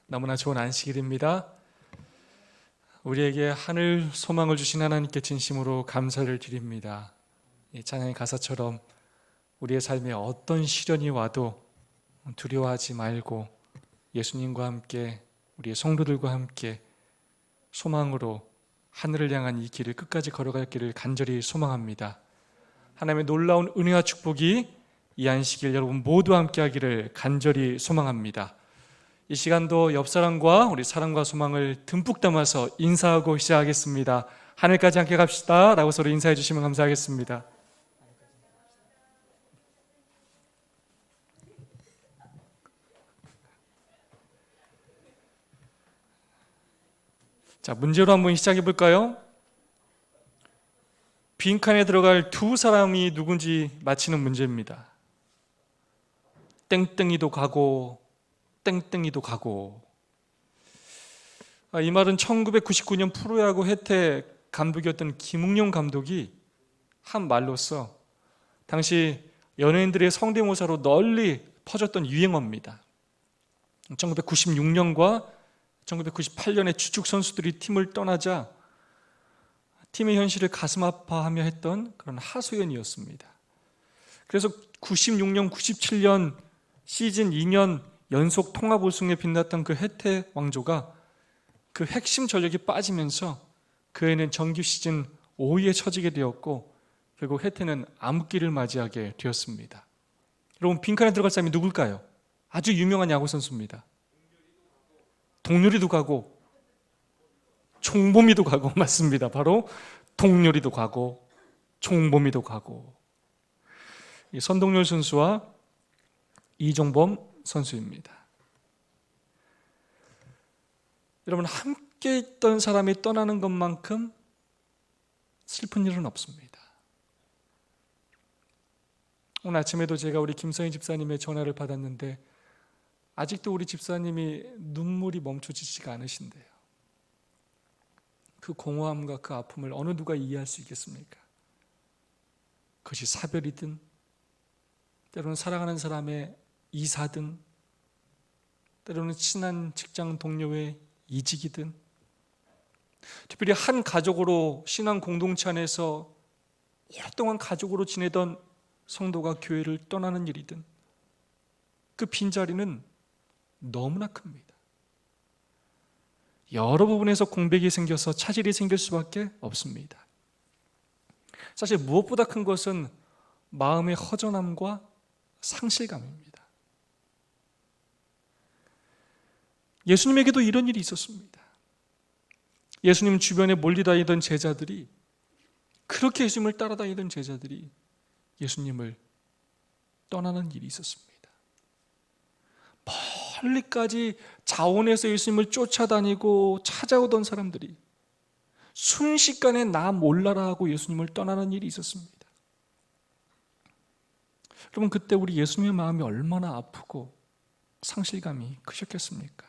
너무나 좋은 안식일입니다. 우리에게 하늘 소망을 주신 하나님께 진심으로 감사를 드립니다. 이 찬양의 가사처럼 우리의 삶에 어떤 시련이 와도 두려워하지 말고 예수님과 함께 우리의 성도들과 함께 소망으로 하늘을 향한 이 길을 끝까지 걸어갈 길을 간절히 소망합니다. 하나님의 놀라운 은혜와 축복이 이 안식일 여러분 모두 함께 하기를 간절히 소망합니다. 이 시간도 옆 사람과 우리 사랑과 소망을 듬뿍 담아서 인사하고 시작하겠습니다. 하늘까지 함께 갑시다 라고 서로 인사해 주시면 감사하겠습니다. 자, 문제로 한번 시작해 볼까요? 빈칸에 들어갈 두 사람이 누군지 맞히는 문제입니다. 땡땡이도 가고 땡땡이도 가고. 이 말은 1999년 프로야구 혜택 감독이었던 김웅룡 감독이 한 말로써 당시 연예인들의 성대모사로 널리 퍼졌던 유행어입니다. 1996년과 1998년에 주축 선수들이 팀을 떠나자 팀의 현실을 가슴 아파하며 했던 그런 하소연이었습니다. 그래서 96년, 97년 시즌 2년 연속 통합 우승에 빛났던 그 혜태 왕조가 그 핵심 전력이 빠지면서 그 해는 정규 시즌 5위에 처지게 되었고 결국 혜태는 암흑기를 맞이하게 되었습니다. 여러분, 빈칸에 들어갈 사람이 누굴까요? 아주 유명한 야구 선수입니다. 동료리도 가고 총범이도 가고 맞습니다. 바로 동료리도 가고 총범이도 가고 이 선동열 선수와 이종범 선수입니다. 여러분, 함께 있던 사람이 떠나는 것만큼 슬픈 일은 없습니다. 오늘 아침에도 제가 우리 김서희 집사님의 전화를 받았는데 아직도 우리 집사님이 눈물이 멈춰지지가 않으신대요. 그 공허함과 그 아픔을 어느 누가 이해할 수 있겠습니까? 그것이 사별이든 때로는 사랑하는 사람의 이사든 때로는 친한 직장 동료의 이직이든 특별히 한 가족으로 신앙 공동체 안에서 오랫동안 가족으로 지내던 성도가 교회를 떠나는 일이든 그 빈자리는 너무나 큽니다. 여러 부분에서 공백이 생겨서 차질이 생길 수밖에 없습니다. 사실 무엇보다 큰 것은 마음의 허전함과 상실감입니다. 예수님에게도 이런 일이 있었습니다. 예수님 주변에 몰려다니던 제자들이 그렇게 예수님을 따라다니던 제자들이 예수님을 떠나는 일이 있었습니다. 멀리까지 자원해서 예수님을 쫓아다니고 찾아오던 사람들이 순식간에 나 몰라라 하고 예수님을 떠나는 일이 있었습니다. 여러분, 그때 우리 예수님의 마음이 얼마나 아프고 상실감이 크셨겠습니까?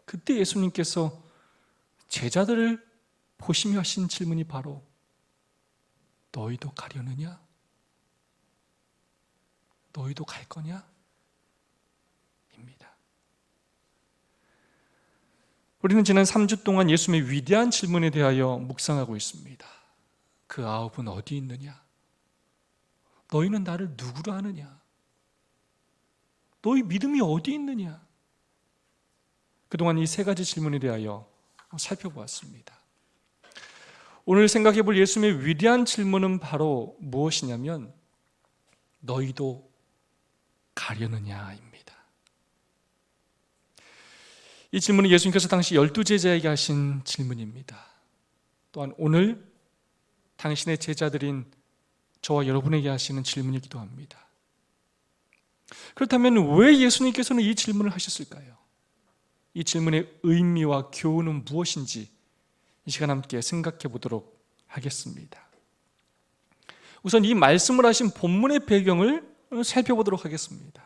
그때 예수님께서 제자들을 보시며 하신 질문이 바로 너희도 가려느냐? 너희도 갈 거냐? 입니다. 우리는 지난 3주 동안 예수님의 위대한 질문에 대하여 묵상하고 있습니다. 그 아홉은 어디 있느냐? 너희는 나를 누구로 아느냐? 너희 믿음이 어디 있느냐? 그동안 이 세 가지 질문에 대하여 살펴보았습니다. 오늘 생각해 볼 예수님의 위대한 질문은 바로 무엇이냐면 너희도 가려느냐입니다. 이 질문은 예수님께서 당시 12제자에게 하신 질문입니다. 또한 오늘 당신의 제자들인 저와 여러분에게 하시는 질문이기도 합니다. 그렇다면 왜 예수님께서는 이 질문을 하셨을까요? 이 질문의 의미와 교훈은 무엇인지 이 시간 함께 생각해 보도록 하겠습니다. 우선 이 말씀을 하신 본문의 배경을 살펴보도록 하겠습니다.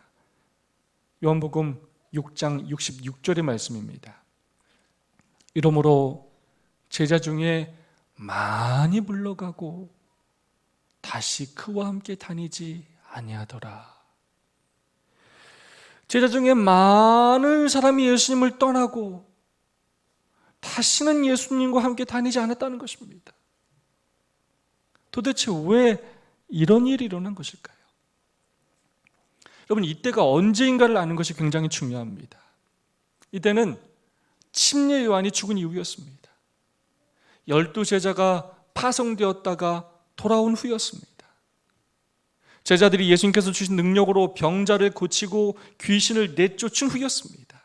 요한복음 6장 66절의 말씀입니다. 이러므로 제자 중에 많이 물러가고 다시 그와 함께 다니지 아니하더라. 제자 중에 많은 사람이 예수님을 떠나고 다시는 예수님과 함께 다니지 않았다는 것입니다. 도대체 왜 이런 일이 일어난 것일까요? 여러분, 이때가 언제인가를 아는 것이 굉장히 중요합니다. 이때는 침례 요한이 죽은 이후였습니다. 12제자가 파송되었다가 돌아온 후였습니다. 제자들이 예수님께서 주신 능력으로 병자를 고치고 귀신을 내쫓은 후였습니다.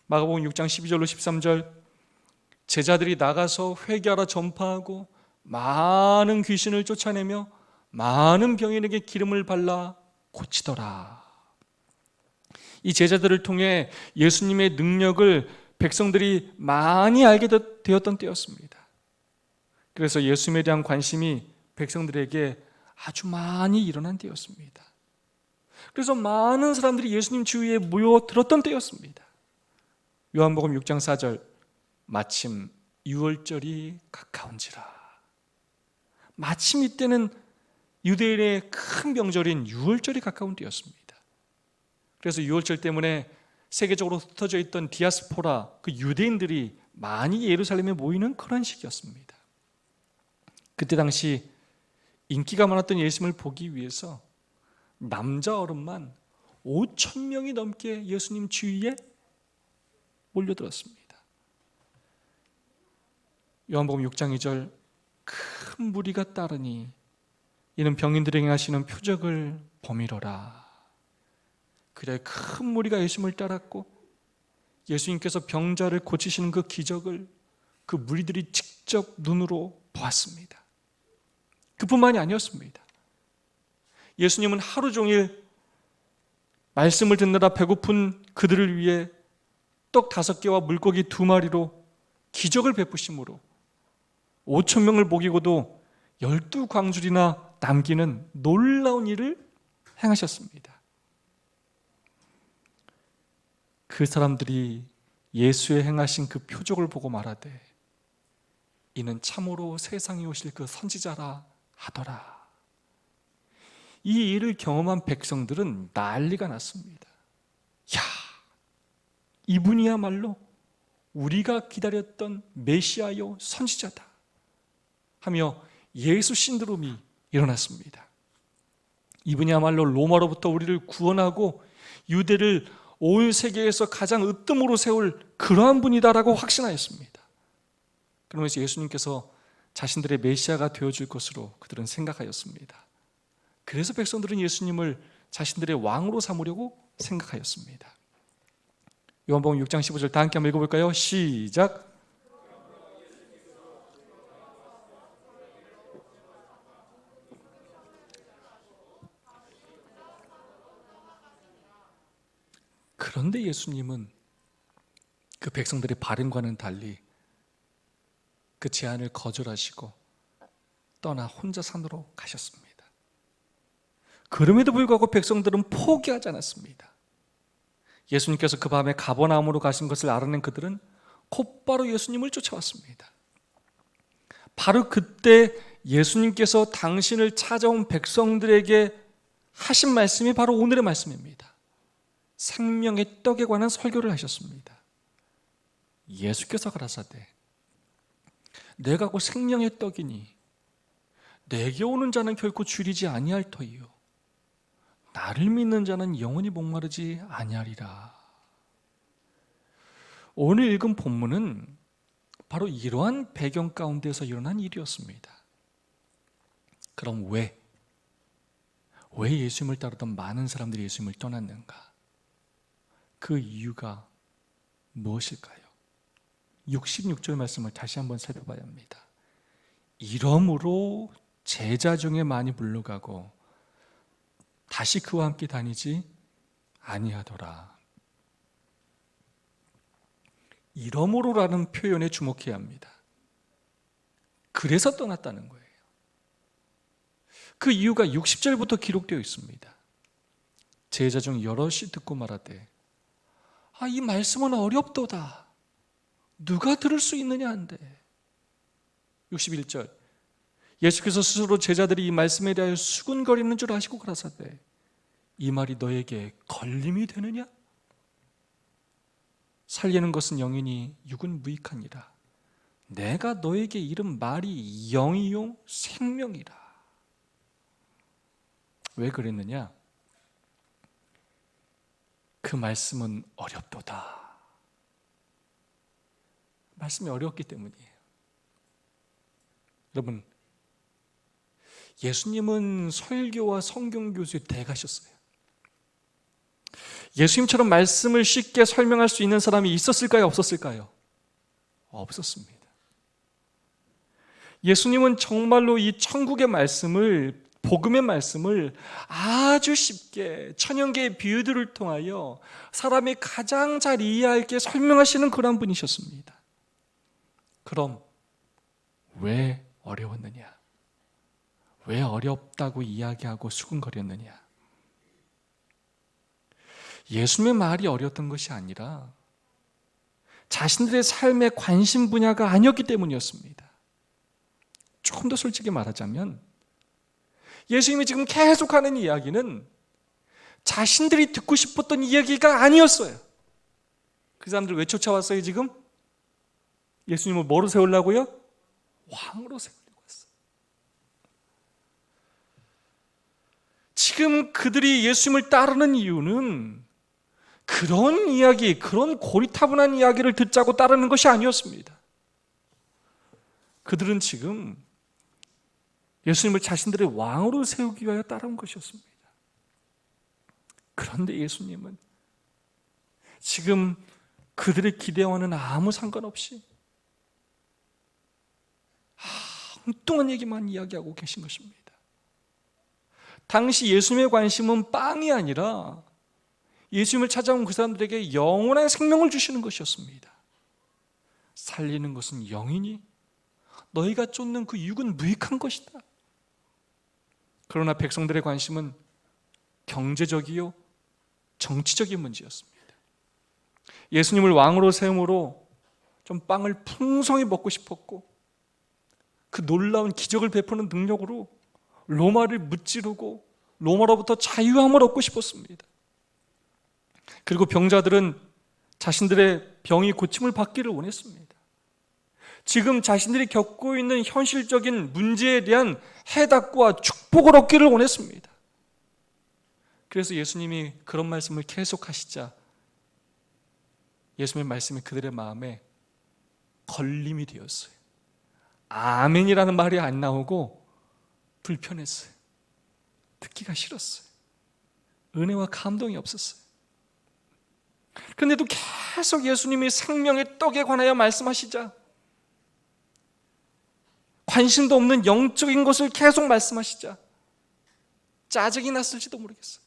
마가복음 6장 12절로 13절, 제자들이 나가서 회개하라 전파하고 많은 귀신을 쫓아내며 많은 병인에게 기름을 발라 고치더라. 이 제자들을 통해 예수님의 능력을 백성들이 많이 알게 되었던 때였습니다. 그래서 예수님에 대한 관심이 백성들에게 아주 많이 일어난 때였습니다. 그래서 많은 사람들이 예수님 주위에 모여들었던 때였습니다. 요한복음 6장 4절, 마침 유월절이 가까운지라. 마침 이때는 유대인의 큰 명절인 유월절이 가까운 때였습니다. 그래서 유월절 때문에 세계적으로 흩어져 있던 디아스포라, 그 유대인들이 많이 예루살렘에 모이는 그런 시기였습니다. 그때 당시 인기가 많았던 예수님을 보기 위해서 남자 어른만 5,000명이 넘게 예수님 주위에 몰려들었습니다. 요한복음 6장 2절, 큰 무리가 따르니 이는 병인들에게 하시는 표적을 보미로라. 그래, 큰 무리가 예수님을 따랐고 예수님께서 병자를 고치시는 그 기적을 그 무리들이 직접 눈으로 보았습니다. 그뿐만이 아니었습니다. 예수님은 하루 종일 말씀을 듣느라 배고픈 그들을 위해 떡 5개와 물고기 2마리로 기적을 베푸심으로 5,000명을 먹이고도 12광줄이나 남기는 놀라운 일을 행하셨습니다. 그 사람들이 예수의 행하신 그 표적을 보고 말하되 이는 참으로 세상에 오실 그 선지자라 하더라. 이 일을 경험한 백성들은 난리가 났습니다. 야, 이분이야말로 우리가 기다렸던 메시아요 선지자다 하며 예수 신드롬이 일어났습니다. 이분이야말로 로마로부터 우리를 구원하고 유대를 온 세계에서 가장 으뜸으로 세울 그러한 분이다라고 확신하였습니다. 그러면서 예수님께서 자신들의 메시아가 되어줄 것으로 그들은 생각하였습니다. 그래서 백성들은 예수님을 자신들의 왕으로 삼으려고 생각하였습니다. 요한복음 6장 15절 다 함께 한번 읽어볼까요? 시작! 그런데 예수님은 그 백성들의 발음과는 달리 그 제안을 거절하시고 떠나 혼자 산으로 가셨습니다. 그럼에도 불구하고 백성들은 포기하지 않았습니다. 예수님께서 그 밤에 가버나움으로 가신 것을 알아낸 그들은 곧바로 예수님을 쫓아왔습니다. 바로 그때 예수님께서 당신을 찾아온 백성들에게 하신 말씀이 바로 오늘의 말씀입니다. 생명의 떡에 관한 설교를 하셨습니다. 예수께서 가라사대 내가 곧 생명의 떡이니 내게 오는 자는 결코 줄이지 아니할 터이요 나를 믿는 자는 영원히 목마르지 아니하리라. 오늘 읽은 본문은 바로 이러한 배경 가운데서 일어난 일이었습니다. 그럼 왜 예수님을 따르던 많은 사람들이 예수님을 떠났는가? 그 이유가 무엇일까요? 66절 말씀을 다시 한번 살펴봐야 합니다. 이러므로 제자 중에 많이 물러가고 다시 그와 함께 다니지 아니하더라. 이러므로라는 표현에 주목해야 합니다. 그래서 떠났다는 거예요. 그 이유가 60절부터 기록되어 있습니다. 제자 중 여럿이 듣고 말하되 이 말씀은 어렵도다. 누가 들을 수 있느냐 한데. 61절 예수께서 스스로 제자들이 이 말씀에 대하여 수군거리는 줄 아시고 가라사대 이 말이 너에게 걸림이 되느냐? 살리는 것은 영이니 육은 무익하니라. 내가 너에게 이른 말이 영이요 생명이라. 왜 그랬느냐? 그 말씀은 어렵도다. 말씀이 어렵기 때문이에요. 여러분, 예수님은 설교와 성경 교수의 대가셨어요. 예수님처럼 말씀을 쉽게 설명할 수 있는 사람이 있었을까요? 없었을까요? 없었습니다. 예수님은 정말로 이 천국의 말씀을, 복음의 말씀을 아주 쉽게 천연계의 비유들을 통하여 사람이 가장 잘 이해하게 설명하시는 그런 분이셨습니다. 그럼 왜 어려웠느냐? 왜 어렵다고 이야기하고 수근거렸느냐? 예수님의 말이 어려웠던 것이 아니라 자신들의 삶의 관심 분야가 아니었기 때문이었습니다. 조금 더 솔직히 말하자면 예수님이 지금 계속하는 이야기는 자신들이 듣고 싶었던 이야기가 아니었어요. 그 사람들 왜 쫓아왔어요 지금? 예수님을 뭐로 세우려고요? 왕으로 세우려고 했어요. 지금 그들이 예수님을 따르는 이유는 그런 이야기, 그런 고리타분한 이야기를 듣자고 따르는 것이 아니었습니다. 그들은 지금 예수님을 자신들의 왕으로 세우기 위하여 따라온 것이었습니다. 그런데 예수님은 지금 그들의 기대와는 아무 상관없이 엉뚱한 얘기만 이야기하고 계신 것입니다. 당시 예수님의 관심은 빵이 아니라 예수님을 찾아온 그 사람들에게 영원한 생명을 주시는 것이었습니다. 살리는 것은 영이니 너희가 쫓는 그 육은 무익한 것이다. 그러나 백성들의 관심은 경제적이요 정치적인 문제였습니다. 예수님을 왕으로 세움으로 좀 빵을 풍성히 먹고 싶었고 그 놀라운 기적을 베푸는 능력으로 로마를 무찌르고 로마로부터 자유함을 얻고 싶었습니다. 그리고 병자들은 자신들의 병이 고침을 받기를 원했습니다. 지금 자신들이 겪고 있는 현실적인 문제에 대한 해답과 축복을 얻기를 원했습니다. 그래서 예수님이 그런 말씀을 계속하시자 예수님의 말씀이 그들의 마음에 걸림이 되었어요. 아멘이라는 말이 안 나오고 불편했어요. 듣기가 싫었어요. 은혜와 감동이 없었어요. 그런데도 계속 예수님이 생명의 떡에 관하여 말씀하시자 관심도 없는 영적인 것을 계속 말씀하시자 짜증이 났을지도 모르겠어요.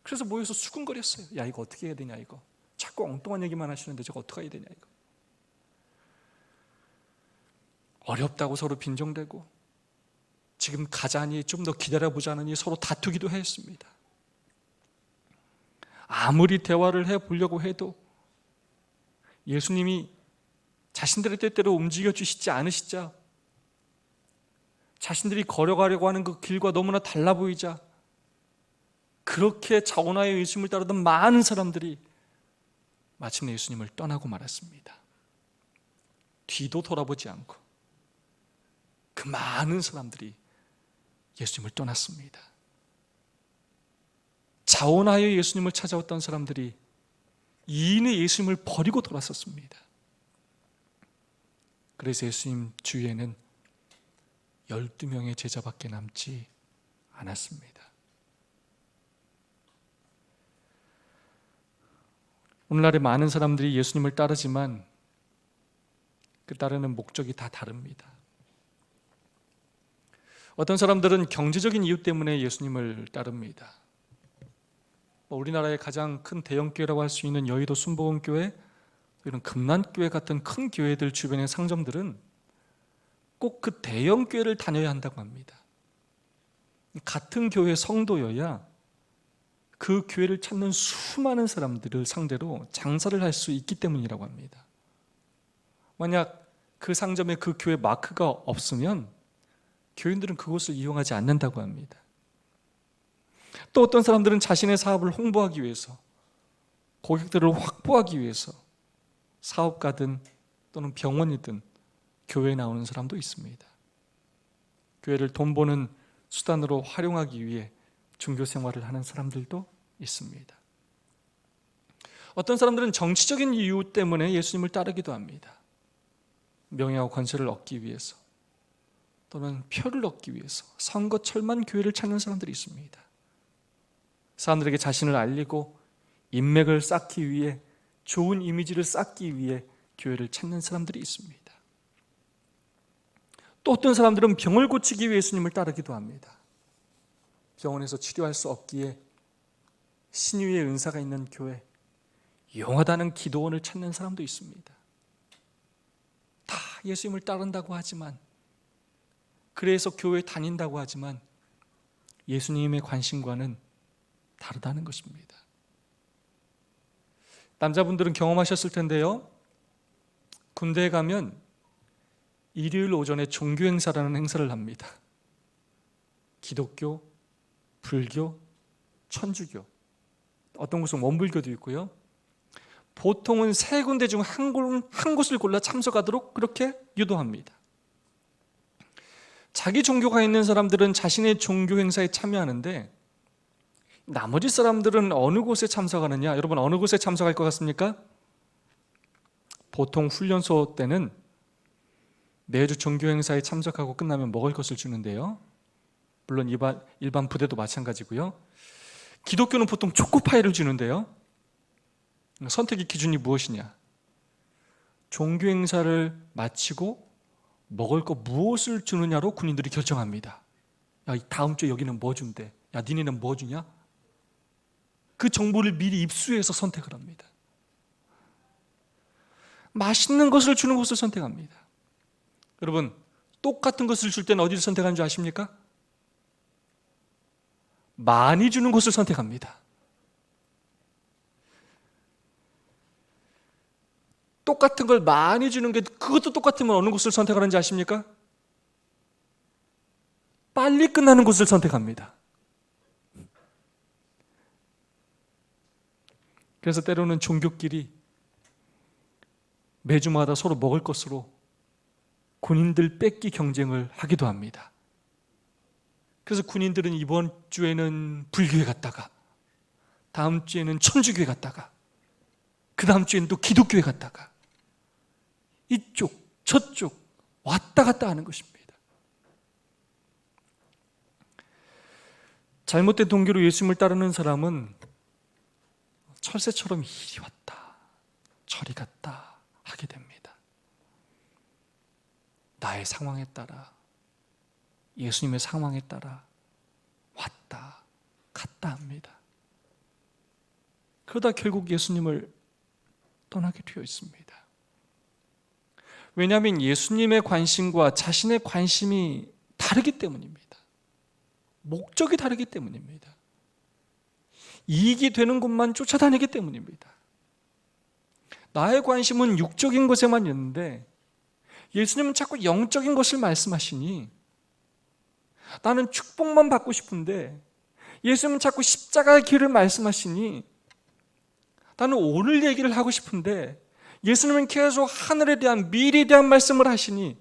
그래서 모여서 수군거렸어요. 야, 이거 어떻게 해야 되냐, 이거. 자꾸 엉뚱한 얘기만 하시는데 저거 어떻게 해야 되냐, 이거. 어렵다고 서로 빈정대고 지금 가자니 좀 더 기다려보자느니 서로 다투기도 했습니다. 아무리 대화를 해보려고 해도 예수님이 자신들의 뜻대로 움직여 주시지 않으시자 자신들이 걸어가려고 하는 그 길과 너무나 달라 보이자 그렇게 자원하여 예수님을 따르던 많은 사람들이 마침내 예수님을 떠나고 말았습니다. 뒤도 돌아보지 않고 그 많은 사람들이 예수님을 떠났습니다. 자원하여 예수님을 찾아왔던 사람들이 이인의 예수님을 버리고 돌아섰습니다. 그래서 예수님 주위에는 12명의 제자밖에 남지 않았습니다. 오늘날에 많은 사람들이 예수님을 따르지만 그 따르는 목적이 다 다릅니다. 어떤 사람들은 경제적인 이유 때문에 예수님을 따릅니다. 우리나라의 가장 큰 대형교회라고 할 수 있는 여의도 순복음교회, 이런 금난교회 같은 큰 교회들 주변의 상점들은 꼭 그 대형교회를 다녀야 한다고 합니다. 같은 교회 성도여야 그 교회를 찾는 수많은 사람들을 상대로 장사를 할 수 있기 때문이라고 합니다. 만약 그 상점에 그 교회 마크가 없으면 교인들은 그곳을 이용하지 않는다고 합니다. 또 어떤 사람들은 자신의 사업을 홍보하기 위해서, 고객들을 확보하기 위해서 사업가든 또는 병원이든 교회에 나오는 사람도 있습니다. 교회를 돈 버는 수단으로 활용하기 위해 종교 생활을 하는 사람들도 있습니다. 어떤 사람들은 정치적인 이유 때문에 예수님을 따르기도 합니다. 명예와 권세를 얻기 위해서, 또는 표를 얻기 위해서 선거철만 교회를 찾는 사람들이 있습니다. 사람들에게 자신을 알리고 인맥을 쌓기 위해, 좋은 이미지를 쌓기 위해 교회를 찾는 사람들이 있습니다. 또 어떤 사람들은 병을 고치기 위해 예수님을 따르기도 합니다. 병원에서 치료할 수 없기에 신유의 은사가 있는 교회, 용하다는 기도원을 찾는 사람도 있습니다. 다 예수님을 따른다고 하지만, 그래서 교회에 다닌다고 하지만 예수님의 관심과는 다르다는 것입니다. 남자분들은 경험하셨을 텐데요, 군대에 가면 일요일 오전에 종교행사라는 행사를 합니다. 기독교, 불교, 천주교, 어떤 곳은 원불교도 있고요. 보통은 세 군데 중 한 곳을 골라 참석하도록 그렇게 유도합니다. 자기 종교가 있는 사람들은 자신의 종교 행사에 참여하는데, 나머지 사람들은 어느 곳에 참석하느냐? 여러분, 어느 곳에 참석할 것 같습니까? 보통 훈련소 때는 매주 종교 행사에 참석하고 끝나면 먹을 것을 주는데요, 물론 일반 부대도 마찬가지고요. 기독교는 보통 초코파이를 주는데요, 선택의 기준이 무엇이냐? 종교 행사를 마치고 먹을 거 무엇을 주느냐로 군인들이 결정합니다. 야, 다음 주에 여기는 뭐 준대? 야, 니네는 뭐 주냐? 그 정보를 미리 입수해서 선택을 합니다. 맛있는 것을 주는 것을 선택합니다. 여러분, 똑같은 것을 줄 때는 어디를 선택하는 줄 아십니까? 많이 주는 것을 선택합니다. 똑같은 걸 많이 주는 게, 그것도 똑같으면 어느 곳을 선택하는지 아십니까? 빨리 끝나는 곳을 선택합니다. 그래서 때로는 종교끼리 매주마다 서로 먹을 것으로 군인들 뺏기 경쟁을 하기도 합니다. 그래서 군인들은 이번 주에는 불교에 갔다가, 다음 주에는 천주교에 갔다가, 그 다음 주에는 또 기독교에 갔다가, 이쪽 저쪽 왔다 갔다 하는 것입니다. 잘못된 동기로 예수님을 따르는 사람은 철새처럼 이리 왔다 저리 갔다 하게 됩니다. 나의 상황에 따라, 예수님의 상황에 따라 왔다 갔다 합니다. 그러다 결국 예수님을 떠나게 되어 있습니다. 왜냐하면 예수님의 관심과 자신의 관심이 다르기 때문입니다. 목적이 다르기 때문입니다. 이익이 되는 곳만 쫓아다니기 때문입니다. 나의 관심은 육적인 것에만 있는데 예수님은 자꾸 영적인 것을 말씀하시니, 나는 축복만 받고 싶은데 예수님은 자꾸 십자가의 길을 말씀하시니, 나는 오늘 얘기를 하고 싶은데 예수님은 계속 하늘에 대한, 미래에 대한 말씀을 하시니,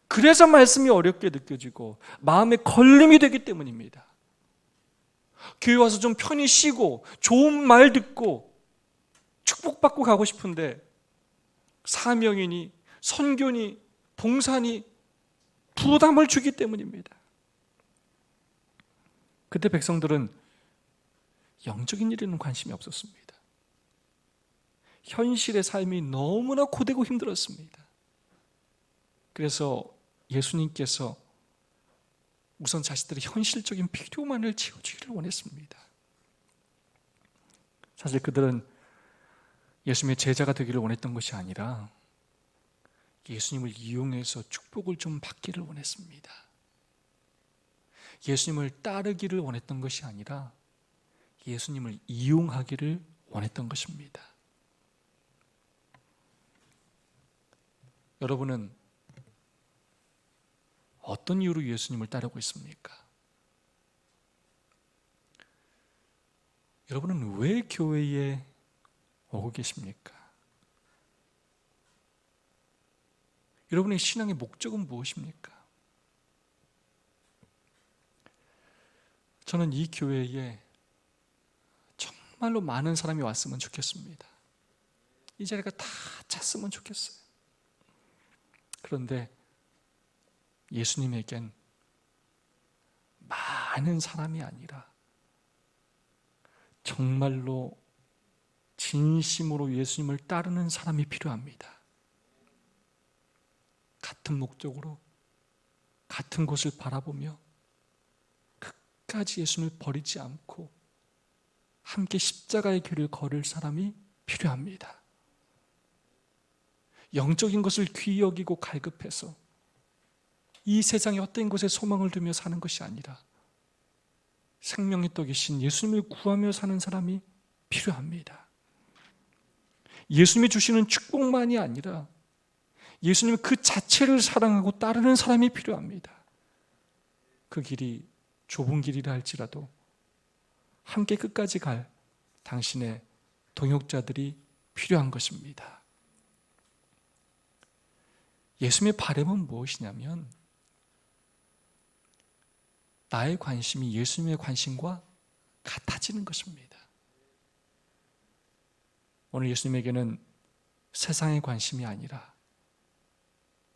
그래서 말씀이 어렵게 느껴지고 마음에 걸림이 되기 때문입니다. 교회 와서 좀 편히 쉬고 좋은 말 듣고 축복받고 가고 싶은데 사명이니 선교니 봉사니 부담을 주기 때문입니다. 그때 백성들은 영적인 일에는 관심이 없었습니다. 현실의 삶이 너무나 고되고 힘들었습니다. 그래서 예수님께서 우선 자신들의 현실적인 필요만을 채워주기를 원했습니다. 사실 그들은 예수님의 제자가 되기를 원했던 것이 아니라 예수님을 이용해서 축복을 좀 받기를 원했습니다. 예수님을 따르기를 원했던 것이 아니라 예수님을 이용하기를 원했던 것입니다. 여러분은 어떤 이유로 예수님을 따르고 있습니까? 여러분은 왜 교회에 오고 계십니까? 여러분의 신앙의 목적은 무엇입니까? 저는 이 교회에 정말로 많은 사람이 왔으면 좋겠습니다. 이 자리가 다 찼으면 좋겠어요. 그런데 예수님에겐 많은 사람이 아니라 정말로 진심으로 예수님을 따르는 사람이 필요합니다. 같은 목적으로 같은 곳을 바라보며 끝까지 예수님을 버리지 않고 함께 십자가의 길을 걸을 사람이 필요합니다. 영적인 것을 귀히 여기고 갈급해서 이 세상의 헛된 곳에 소망을 두며 사는 것이 아니라 생명의 떡이신 예수님을 구하며 사는 사람이 필요합니다. 예수님이 주시는 축복만이 아니라 예수님 그 자체를 사랑하고 따르는 사람이 필요합니다. 그 길이 좁은 길이라 할지라도 함께 끝까지 갈 당신의 동역자들이 필요한 것입니다. 예수님의 바람은 무엇이냐면 나의 관심이 예수님의 관심과 같아지는 것입니다. 오늘 예수님에게는 세상의 관심이 아니라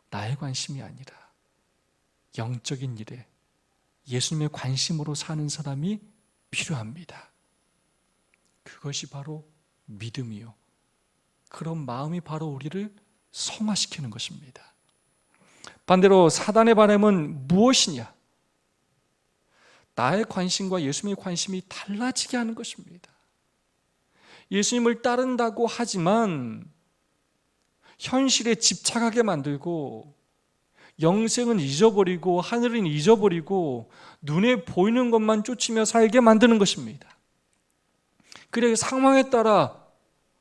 나의 관심이 아니라 영적인 일에 예수님의 관심으로 사는 사람이 필요합니다. 그것이 바로 믿음이요. 그런 마음이 바로 우리를 성화시키는 것입니다. 반대로 사단의 바람은 무엇이냐? 나의 관심과 예수님의 관심이 달라지게 하는 것입니다. 예수님을 따른다고 하지만 현실에 집착하게 만들고 영생은 잊어버리고 하늘은 잊어버리고 눈에 보이는 것만 쫓으며 살게 만드는 것입니다. 그래 상황에 따라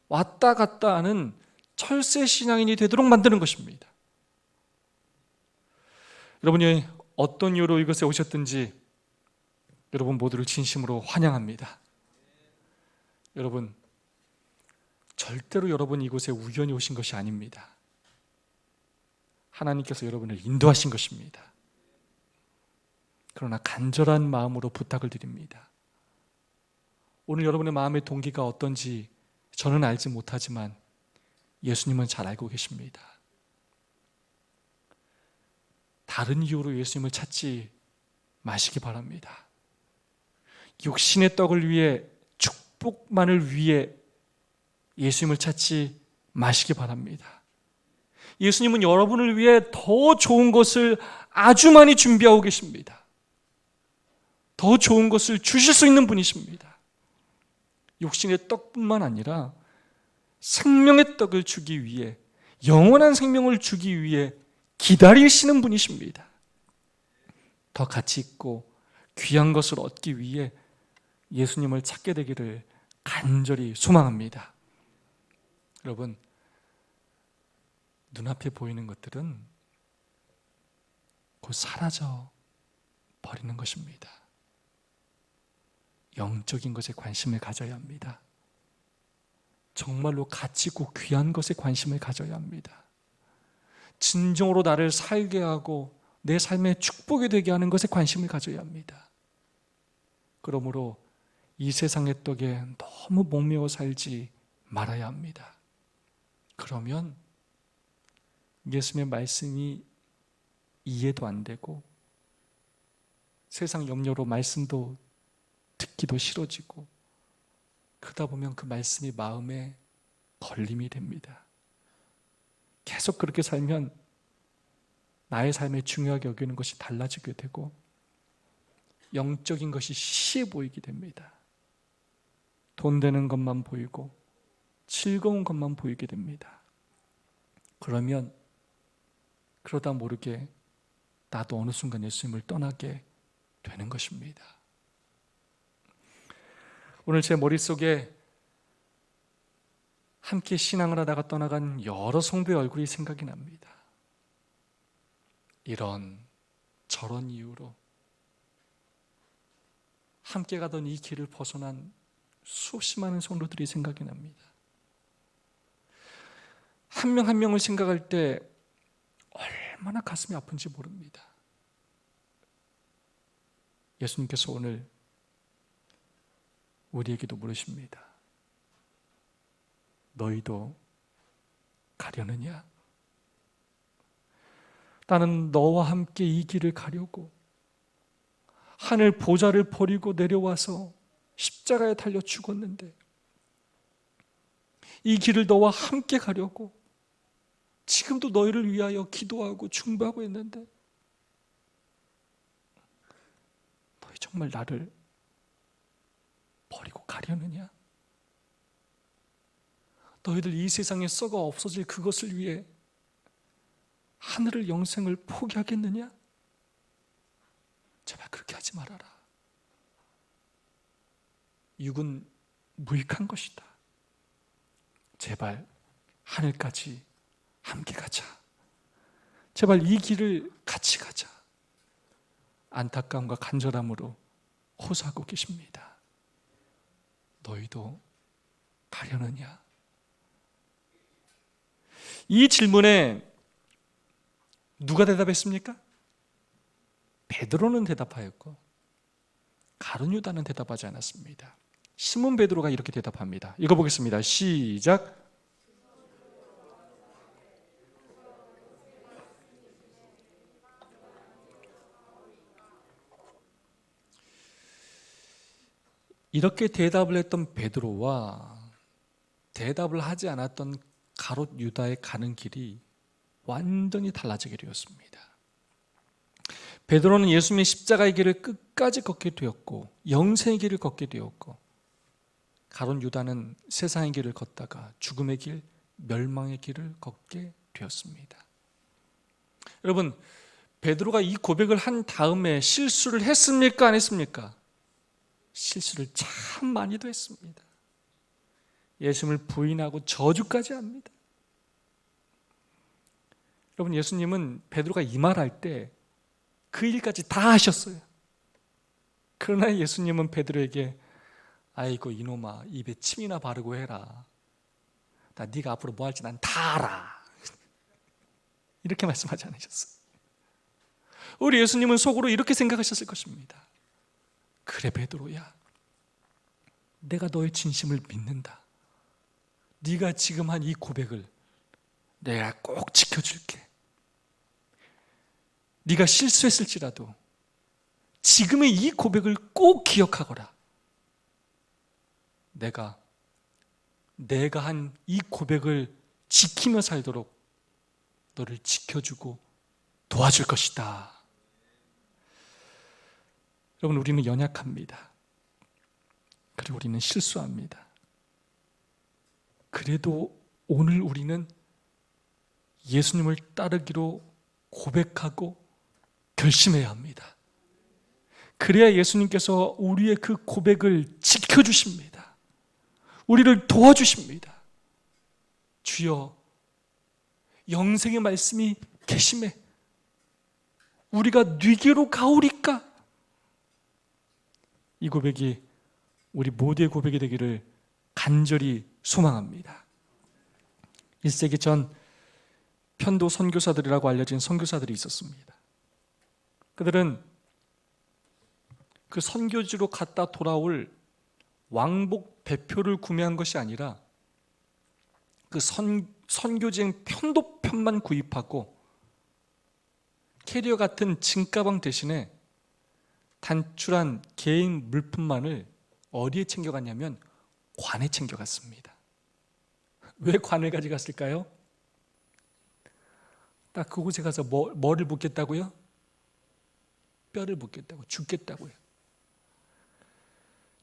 왔다 갔다 하는 철새 신앙인이 되도록 만드는 것입니다. 여러분이 어떤 이유로 이것에 오셨든지 여러분 모두를 진심으로 환영합니다. 여러분 절대로 여러분 이곳에 우연히 오신 것이 아닙니다. 하나님께서 여러분을 인도하신 것입니다. 그러나 간절한 마음으로 부탁을 드립니다. 오늘 여러분의 마음의 동기가 어떤지 저는 알지 못하지만 예수님은 잘 알고 계십니다. 다른 이유로 예수님을 찾지 마시기 바랍니다. 육신의 떡을 위해 축복만을 위해 예수님을 찾지 마시기 바랍니다. 예수님은 여러분을 위해 더 좋은 것을 아주 많이 준비하고 계십니다. 더 좋은 것을 주실 수 있는 분이십니다. 육신의 떡뿐만 아니라 생명의 떡을 주기 위해, 영원한 생명을 주기 위해 기다리시는 분이십니다. 더 가치 있고 귀한 것을 얻기 위해 예수님을 찾게 되기를 간절히 소망합니다. 여러분, 눈앞에 보이는 것들은 곧 사라져 버리는 것입니다. 영적인 것에 관심을 가져야 합니다. 정말로 가치 있고 귀한 것에 관심을 가져야 합니다. 진정으로 나를 살게 하고 내 삶에 축복이 되게 하는 것에 관심을 가져야 합니다. 그러므로 이 세상의 떡에 너무 목매어 살지 말아야 합니다. 그러면 예수님의 말씀이 이해도 안 되고 세상 염려로 말씀도 듣기도 싫어지고 그러다 보면 그 말씀이 마음에 걸림이 됩니다. 계속 그렇게 살면 나의 삶에 중요하게 여기는 것이 달라지게 되고 영적인 것이 시시해 보이게 됩니다. 돈 되는 것만 보이고 즐거운 것만 보이게 됩니다. 그러면 그러다 모르게 나도 어느 순간 예수님을 떠나게 되는 것입니다. 오늘 제 머릿속에 함께 신앙을 하다가 떠나간 여러 성도의 얼굴이 생각이 납니다. 이런 저런 이유로 함께 가던 이 길을 벗어난 수없이 많은 성도들이 생각이 납니다. 한 명 한 명을 생각할 때 얼마나 가슴이 아픈지 모릅니다. 예수님께서 오늘 우리에게도 물으십니다. 너희도 가려느냐? 나는 너와 함께 이 길을 가려고 하늘 보좌를 버리고 내려와서 십자가에 달려 죽었는데 이 길을 너와 함께 가려고 지금도 너희를 위하여 기도하고 중보하고 있는데 너희 정말 나를 버리고 가려느냐? 너희들 이 세상에 썩어 없어질 그것을 위해 하늘을 영생을 포기하겠느냐? 제발 그렇게 하지 말아라. 육은 무익한 것이다. 제발 하늘까지 함께 가자. 제발 이 길을 같이 가자. 안타까움과 간절함으로 호소하고 계십니다. 너희도 가려느냐? 이 질문에 누가 대답했습니까? 베드로는 대답하였고 가룟 유다는 대답하지 않았습니다. 시몬 베드로가 이렇게 대답합니다. 읽어보겠습니다. 시작. 이렇게 대답을 했던 베드로와 대답을 하지 않았던 가롯 유다의 가는 길이 완전히 달라지게 되었습니다. 베드로는 예수님의 십자가의 길을 끝까지 걷게 되었고 영생의 길을 걷게 되었고 가롯 유다는 세상의 길을 걷다가 죽음의 길, 멸망의 길을 걷게 되었습니다. 여러분, 베드로가 이 고백을 한 다음에 실수를 했습니까? 안 했습니까? 실수를 참 많이도 했습니다. 예수님을 부인하고 저주까지 합니다. 여러분, 예수님은 베드로가 이 말할 때 그 일까지 다 하셨어요. 그러나 예수님은 베드로에게 아이고 이놈아 입에 침이나 바르고 해라. 나 네가 앞으로 뭐 할지 난 다 알아. 이렇게 말씀하지 않으셨어요. 우리 예수님은 속으로 이렇게 생각하셨을 것입니다. 그래 베드로야, 내가 너의 진심을 믿는다. 네가 지금 한 이 고백을 내가 꼭 지켜줄게. 네가 실수했을지라도 지금의 이 고백을 꼭 기억하거라. 내가 한 이 고백을 지키며 살도록 너를 지켜주고 도와줄 것이다. 여러분, 우리는 연약합니다. 그리고 우리는 실수합니다. 그래도 오늘 우리는 예수님을 따르기로 고백하고 결심해야 합니다. 그래야 예수님께서 우리의 그 고백을 지켜주십니다. 우리를 도와주십니다. 주여, 영생의 말씀이 계심에 우리가 뉘게로 가오리까? 이 고백이 우리 모두의 고백이 되기를 간절히 소망합니다. 1세기 전 편도 선교사들이라고 알려진 선교사들이 있었습니다. 그들은 그 선교지로 갔다 돌아올 왕복 배표를 구매한 것이 아니라 그 선교지행 편도편만 구입하고 캐리어 같은 짐가방 대신에 단출한 개인 물품만을 어디에 챙겨갔냐면 관에 챙겨갔습니다. 왜 관을 가져갔을까요? 딱 그곳에 가서 뭐를 묻겠다고요? 뼈를 묻겠다고, 죽겠다고요.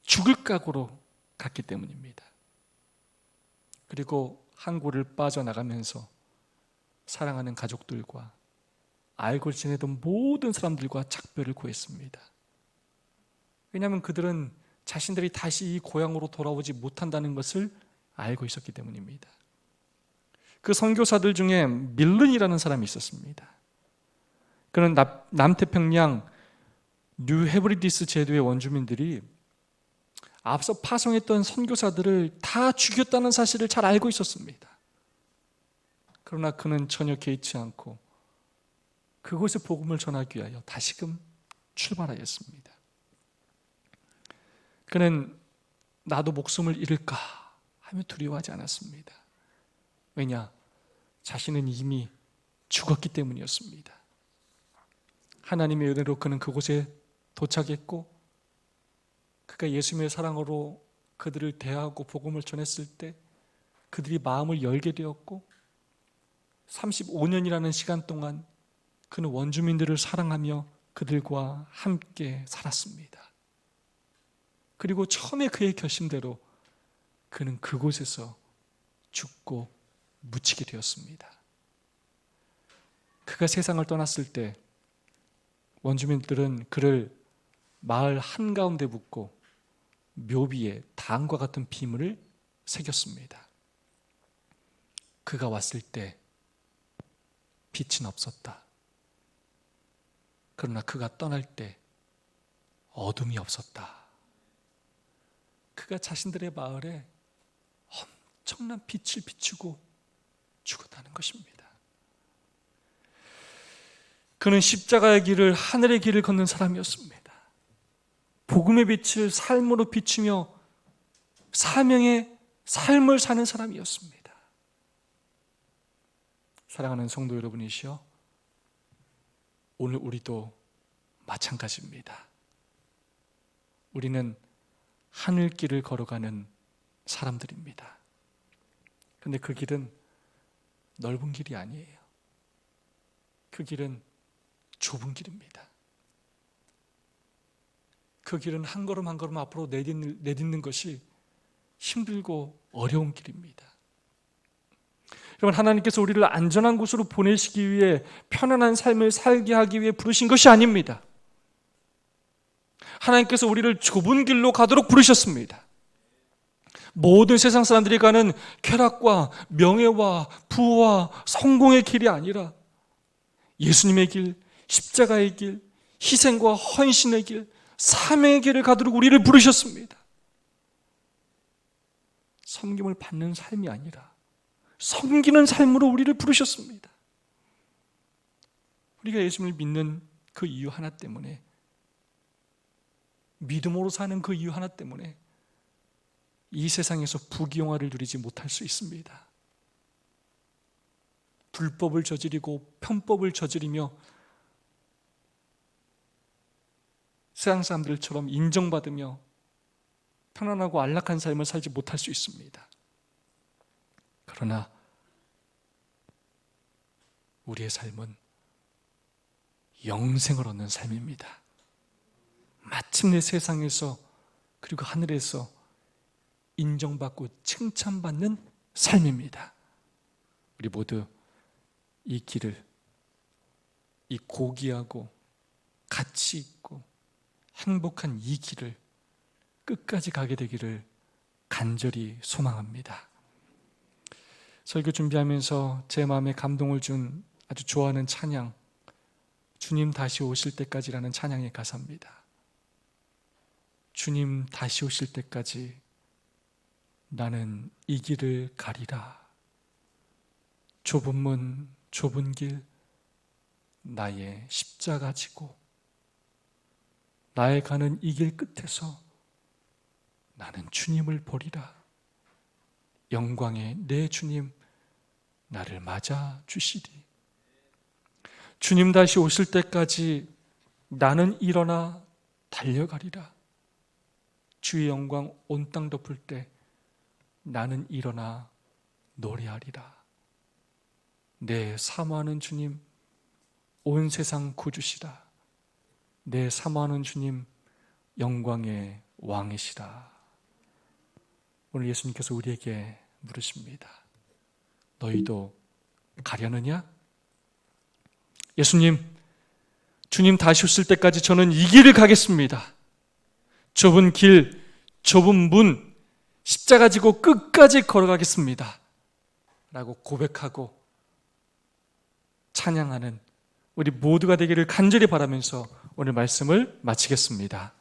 죽을 각오로 갔기 때문입니다. 그리고 항구를 빠져나가면서 사랑하는 가족들과 알고 지내던 모든 사람들과 작별을 구했습니다. 왜냐하면 그들은 자신들이 다시 이 고향으로 돌아오지 못한다는 것을 알고 있었기 때문입니다. 그 선교사들 중에 밀른이라는 사람이 있었습니다. 그는 남태평양 뉴헤브리디스 제도의 원주민들이 앞서 파송했던 선교사들을 다 죽였다는 사실을 잘 알고 있었습니다. 그러나 그는 전혀 개의치 않고 그곳에 복음을 전하기 위하여 다시금 출발하였습니다. 그는 나도 목숨을 잃을까 하며 두려워하지 않았습니다. 왜냐? 자신은 이미 죽었기 때문이었습니다. 하나님의 은혜로 그는 그곳에 도착했고, 그가 예수님의 사랑으로 그들을 대하고 복음을 전했을 때 그들이 마음을 열게 되었고, 35년이라는 시간 동안 그는 원주민들을 사랑하며 그들과 함께 살았습니다. 그리고 처음에 그의 결심대로 그는 그곳에서 죽고 묻히게 되었습니다. 그가 세상을 떠났을 때 원주민들은 그를 마을 한가운데 묻고 묘비에 당과 같은 비물을 새겼습니다. 그가 왔을 때 빛은 없었다. 그러나 그가 떠날 때 어둠이 없었다. 그가 자신들의 마을에 엄청난 빛을 비추고 죽었다는 것입니다. 그는 십자가의 길을, 하늘의 길을 걷는 사람이었습니다. 복음의 빛을 삶으로 비추며 사명의 삶을 사는 사람이었습니다. 사랑하는 성도 여러분이시여, 오늘 우리도 마찬가지입니다. 우리는 하늘길을 걸어가는 사람들입니다. 그런데 그 길은 넓은 길이 아니에요. 그 길은 좁은 길입니다. 그 길은 한 걸음 한 걸음 앞으로 내딛는 것이 힘들고 어려운 길입니다. 여러분, 하나님께서 우리를 안전한 곳으로 보내시기 위해 편안한 삶을 살게 하기 위해 부르신 것이 아닙니다. 하나님께서 우리를 좁은 길로 가도록 부르셨습니다. 모든 세상 사람들이 가는 쾌락과 명예와 부와 성공의 길이 아니라 예수님의 길, 십자가의 길, 희생과 헌신의 길, 사명의 길을 가도록 우리를 부르셨습니다. 섬김을 받는 삶이 아니라 섬기는 삶으로 우리를 부르셨습니다. 우리가 예수님을 믿는 그 이유 하나 때문에, 믿음으로 사는 그 이유 하나 때문에 이 세상에서 부귀영화를 누리지 못할 수 있습니다. 불법을 저지르고 편법을 저지르며 세상 사람들처럼 인정받으며 편안하고 안락한 삶을 살지 못할 수 있습니다. 그러나 우리의 삶은 영생을 얻는 삶입니다. 마침내 세상에서 그리고 하늘에서 인정받고 칭찬받는 삶입니다. 우리 모두 이 길을, 이 고귀하고 가치 있고 행복한 이 길을 끝까지 가게 되기를 간절히 소망합니다. 설교 준비하면서 제 마음에 감동을 준 아주 좋아하는 찬양, 주님 다시 오실 때까지라는 찬양의 가사입니다. 주님 다시 오실 때까지 나는 이 길을 가리라. 좁은 문, 좁은 길, 나의 십자가 지고 나의 가는 이 길 끝에서 나는 주님을 보리라. 영광의 내 주님 나를 맞아 주시리. 주님 다시 오실 때까지 나는 일어나 달려가리라. 주의 영광 온 땅 덮을 때 나는 일어나 노래하리라. 내 사모하는 주님 온 세상 구주시라. 내 사모하는 주님 영광의 왕이시라. 오늘 예수님께서 우리에게 물으십니다. 너희도 가려느냐? 예수님, 주님 다시 오실 때까지 저는 이 길을 가겠습니다. 좁은 길, 좁은 문, 십자가 지고 끝까지 걸어가겠습니다. 라고 고백하고 찬양하는 우리 모두가 되기를 간절히 바라면서 오늘 말씀을 마치겠습니다.